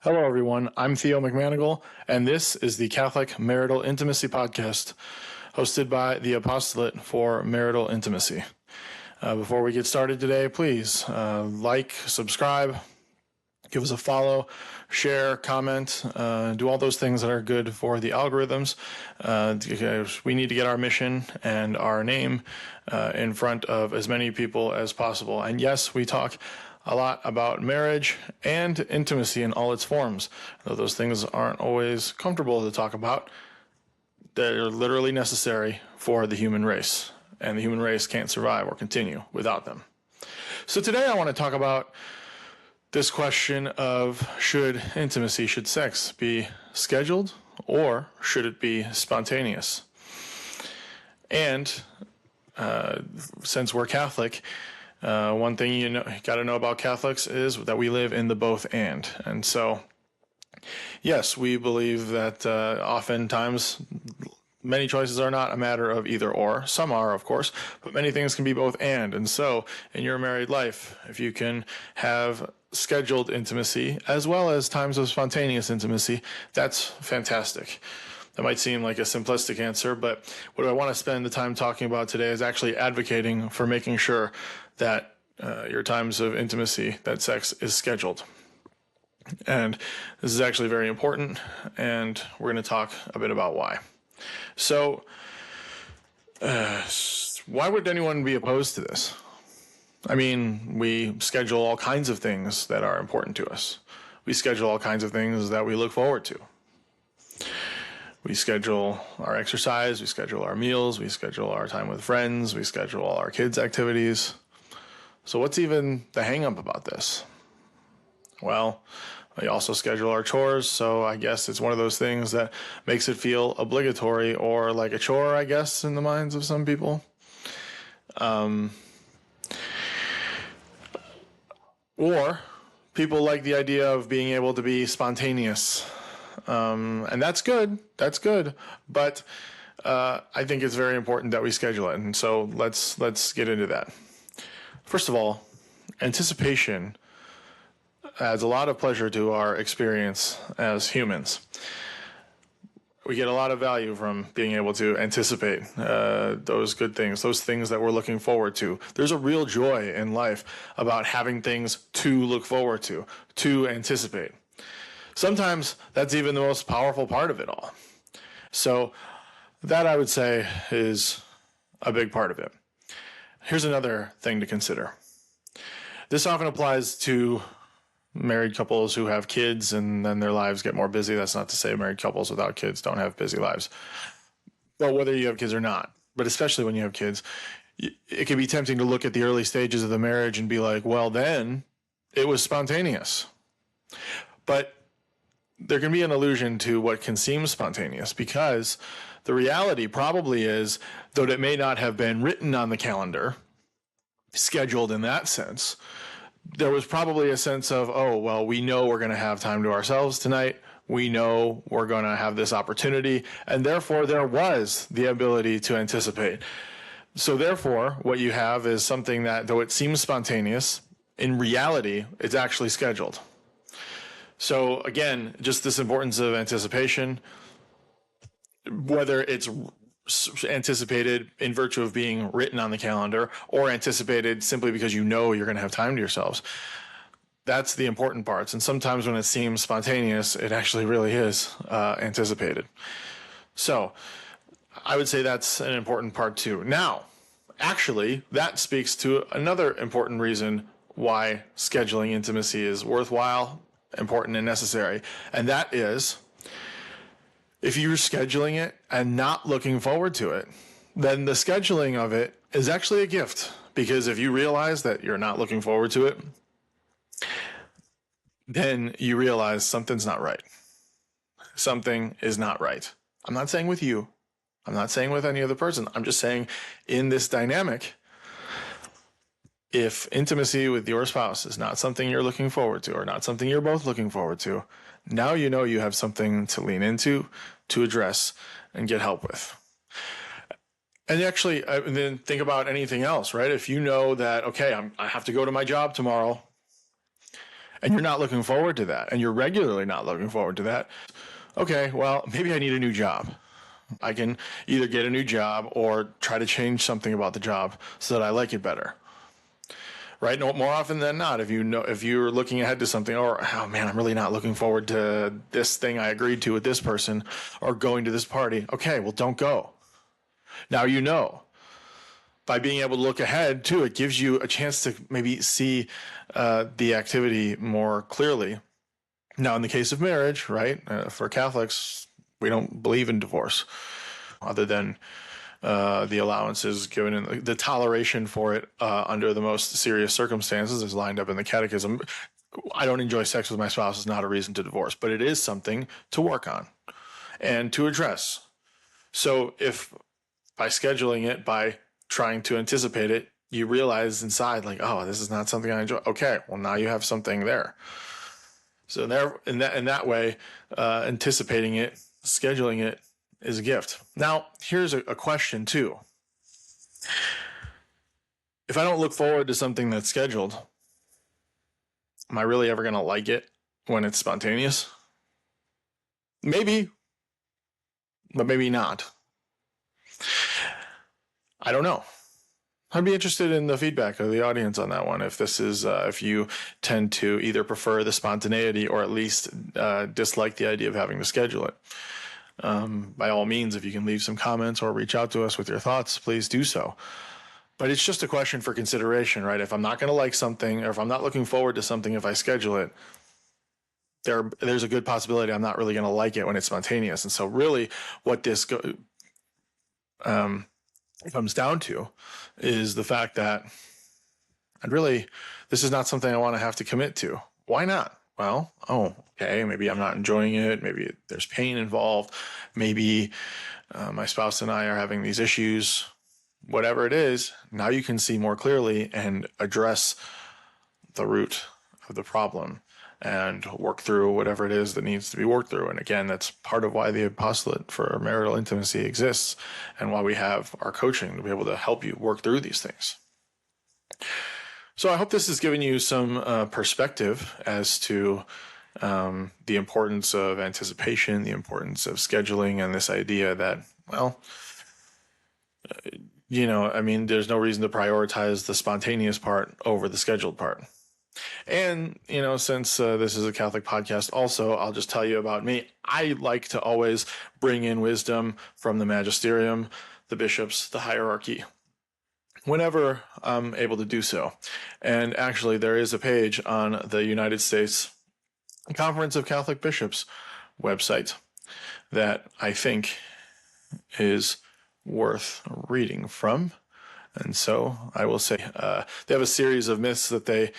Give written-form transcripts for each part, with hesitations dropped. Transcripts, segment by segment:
Hello, everyone. I'm Theo McManigal, and this is the Catholic Marital Intimacy Podcast, hosted by the Apostolate for Marital Intimacy. Before we get started today, please like, subscribe, give us a follow, share, comment, do all those things that are good for the algorithms. We need to get our mission and our name in front of as many people as possible. And yes, we talk a lot about marriage and intimacy in all its forms. Though those things aren't always comfortable to talk about, they're literally necessary for the human race, and the human race can't survive or continue without them. So today I want to talk about this question of should sex be scheduled or should it be spontaneous? And since we're Catholic, one thing you got to know about Catholics is that we live in the both and. And so, yes, we believe that oftentimes many choices are not a matter of either or. Some are, of course, but many things can be both and. And so, in your married life, if you can have scheduled intimacy as well as times of spontaneous intimacy, that's fantastic. That might seem like a simplistic answer, but what I want to spend the time talking about today is actually advocating for making sure that your times of intimacy, that sex is scheduled. And this is actually very important, and we're going to talk a bit about why. So, why would anyone be opposed to this? I mean, we schedule all kinds of things that are important to us. We schedule all kinds of things that we look forward to. We schedule our exercise, we schedule our meals, we schedule our time with friends, we schedule all our kids' activities. So what's even the hang-up about this? Well, we also schedule our chores, so I guess it's one of those things that makes it feel obligatory or like a chore, I guess, in the minds of some people. Or people like the idea of being able to be spontaneous. And that's good. But I think it's very important that we schedule it. And so let's get into that. First of all, anticipation adds a lot of pleasure to our experience as humans. We get a lot of value from being able to anticipate those good things, those things that we're looking forward to. There's a real joy in life about having things to look forward to anticipate. Sometimes that's even the most powerful part of it all. So that, I would say, is a big part of it. Here's another thing to consider. This often applies to married couples who have kids and then their lives get more busy. That's not to say married couples without kids don't have busy lives. But whether you have kids or not, but especially when you have kids, it can be tempting to look at the early stages of the marriage and be like, well, then it was spontaneous. But there can be an allusion to what can seem spontaneous, because the reality probably is, though it may not have been written on the calendar, scheduled in that sense, there was probably a sense of, oh, well, we know we're going to have time to ourselves tonight. We know we're going to have this opportunity. And therefore, there was the ability to anticipate. So therefore, what you have is something that, though it seems spontaneous, in reality, it's actually scheduled. So again, just this importance of anticipation, whether it's anticipated in virtue of being written on the calendar or anticipated simply because you know you're going to have time to yourselves. That's the important parts. And sometimes when it seems spontaneous, it actually really is anticipated. So I would say that's an important part too. Now, actually, that speaks to another important reason why scheduling intimacy is worthwhile, important, and necessary. And that is, if you're scheduling it and not looking forward to it, then the scheduling of it is actually a gift. Because if you realize that you're not looking forward to it, then you realize something's not right. Something is not right. I'm not saying with you. I'm not saying with any other person. I'm just saying in this dynamic, if intimacy with your spouse is not something you're looking forward to or not something you're both looking forward to, now you know you have something to lean into, to address, and get help with. And actually, then think about anything else, right? If you know that, okay, I have to go to my job tomorrow, and you're not looking forward to that, and you're regularly not looking forward to that, okay, well, maybe I need a new job. I can either get a new job or try to change something about the job so that I like it better. Right? No, more often than not, if you're looking ahead to something, or, oh man, I'm really not looking forward to this thing I agreed to with this person, or going to this party. Okay, well, don't go. Now you know. By being able to look ahead too, it gives you a chance to maybe see the activity more clearly. Now, in the case of marriage, right, for Catholics, we don't believe in divorce, other than the allowances given in the toleration for it under the most serious circumstances is lined up in the Catechism. I don't enjoy sex with my spouse is not a reason to divorce, but it is something to work on and to address. So if by scheduling it, by trying to anticipate it, you realize inside, like, oh, this is not something I enjoy. Okay, well, now you have something there. So there, in that way, anticipating it, scheduling it is a gift. Now, here's a question too. If I don't look forward to something that's scheduled, am I really ever going to like it when it's spontaneous? Maybe, but maybe not. I don't know. I'd be interested in the feedback of the audience on that one. If this is, if you tend to either prefer the spontaneity or at least dislike the idea of having to schedule it. By all means, if you can leave some comments or reach out to us with your thoughts, please do so. But it's just a question for consideration, right? If I'm not going to like something, or if I'm not looking forward to something, if I schedule it, there's a good possibility I'm not really going to like it when it's spontaneous. And so really what this comes down to is the fact that this is not something I want to have to commit to. Why not? Well, okay, maybe I'm not enjoying it. Maybe there's pain involved. Maybe my spouse and I are having these issues. Whatever it is, now you can see more clearly and address the root of the problem and work through whatever it is that needs to be worked through. And again, that's part of why the Apostolate for marital intimacy exists and why we have our coaching to be able to help you work through these things. So I hope this has given you some perspective as to the importance of anticipation, the importance of scheduling, and this idea that, well, there's no reason to prioritize the spontaneous part over the scheduled part. And, since this is a Catholic podcast also, I'll just tell you about me. I like to always bring in wisdom from the magisterium, the bishops, the hierarchy, whenever I'm able to do so. And actually, there is a page on the United States Conference of Catholic Bishops website that I think is worth reading from. And so I will say they have a series of myths that they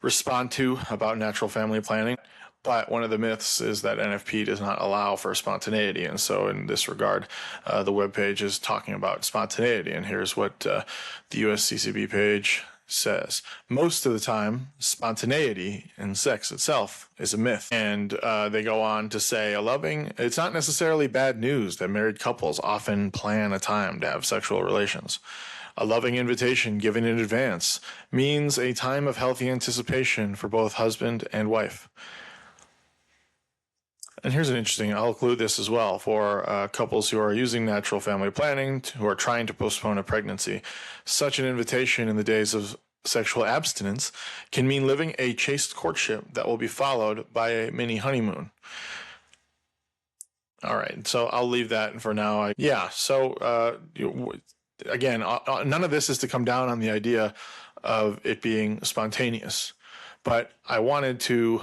respond to about natural family planning. But one of the myths is that NFP does not allow for spontaneity. And so in this regard, the webpage is talking about spontaneity. And here's what the USCCB page says. Most of the time, spontaneity in sex itself is a myth. And they go on to say, it's not necessarily bad news that married couples often plan a time to have sexual relations. A loving invitation given in advance means a time of healthy anticipation for both husband and wife. And here's an interesting, I'll include this as well for couples who are using natural family planning, who are trying to postpone a pregnancy. Such an invitation in the days of sexual abstinence can mean living a chaste courtship that will be followed by a mini honeymoon. All right, so I'll leave that for now. Again, none of this is to come down on the idea of it being spontaneous, but I wanted to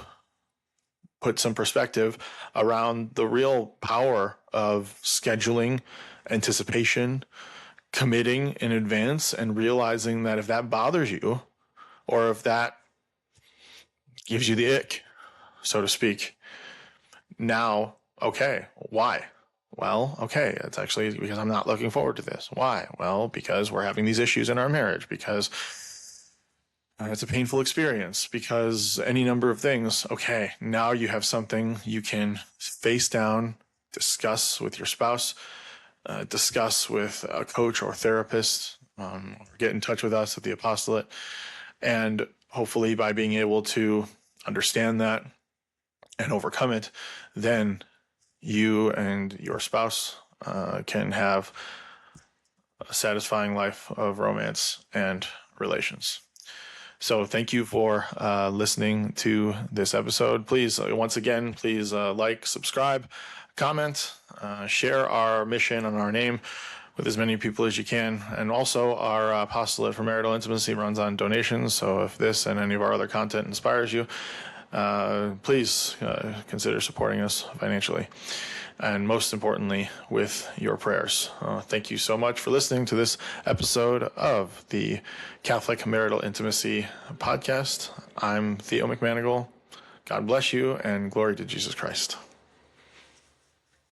put some perspective around the real power of scheduling, anticipation, committing in advance, and realizing that if that bothers you, or if that gives you the ick, so to speak, now, okay, why? Well, okay, it's actually because I'm not looking forward to this. Why? Well, because we're having these issues in our marriage, because it's a painful experience, because any number of things. Okay, now you have something you can face down, discuss with your spouse, discuss with a coach or therapist, or get in touch with us at the Apostolate. And hopefully by being able to understand that and overcome it, then you and your spouse can have a satisfying life of romance and relations. So thank you for listening to this episode. Please, once again, please like, subscribe, comment, share our mission and our name with as many people as you can. And also, our Apostolate for Marital Intimacy runs on donations. So if this and any of our other content inspires you, please consider supporting us financially. And most importantly, with your prayers. Thank you so much for listening to this episode of the Catholic Marital Intimacy Podcast. I'm Theo McManigal. God bless you, and glory to Jesus Christ.